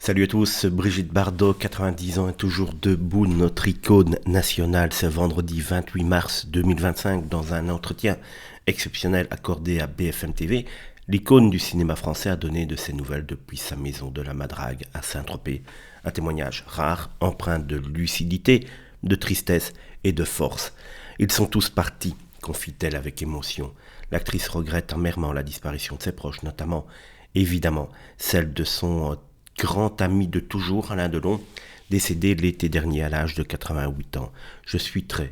Salut à tous, Brigitte Bardot, 90 ans, est toujours debout, notre icône nationale, ce vendredi 28 mars 2025, dans un entretien exceptionnel accordé à BFM TV. L'icône du cinéma français a donné de ses nouvelles depuis sa maison de la Madrague à Saint-Tropez. Un témoignage rare, empreint de lucidité, de tristesse et de force. Ils sont tous partis, confie-t-elle avec émotion. L'actrice regrette amèrement la disparition de ses proches, notamment, évidemment, celle de son grand ami de toujours, Alain Delon, décédé l'été dernier à l'âge de 88 ans. Je suis très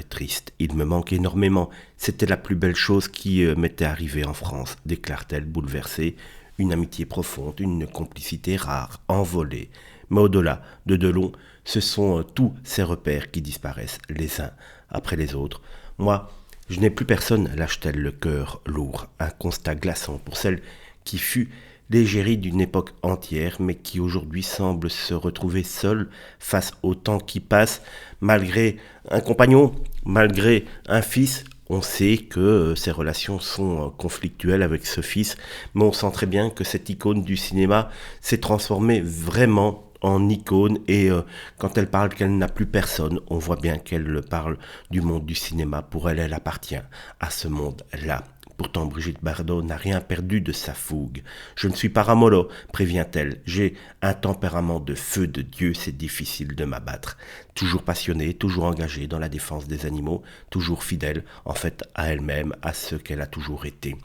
triste. Il me manque énormément. C'était la plus belle chose qui m'était arrivée en France, déclare-t-elle bouleversée. Une amitié profonde, une complicité rare, envolée. Mais au-delà de Delon, ce sont tous ces repères qui disparaissent les uns après les autres. Moi, je n'ai plus personne, lâche-t-elle le cœur lourd. Un constat glaçant pour celle qui fut l'égérie d'une époque entière, mais qui aujourd'hui semble se retrouver seule face au temps qui passe, malgré un compagnon, malgré un fils. On sait que ces relations sont conflictuelles avec ce fils, mais on sent très bien que cette icône du cinéma s'est transformée vraiment en icône et quand elle parle qu'elle n'a plus personne, on voit bien qu'elle parle du monde du cinéma. Pour elle, elle appartient à ce monde-là. Pourtant, Brigitte Bardot n'a rien perdu de sa fougue. Je ne suis pas ramollo, prévient-elle. J'ai un tempérament de feu de Dieu, c'est difficile de m'abattre. Toujours passionnée, toujours engagée dans la défense des animaux, toujours fidèle, en fait, à elle-même, à ce qu'elle a toujours été.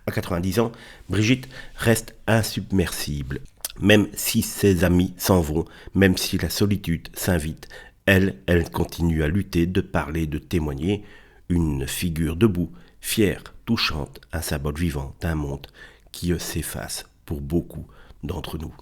À 90 ans, Brigitte reste insubmersible. Même si ses amis s'en vont, même si la solitude s'invite, elle continue à lutter, de parler, de témoigner. Une figure debout, fière, touchante, un symbole vivant d'un monde qui s'efface pour beaucoup d'entre nous.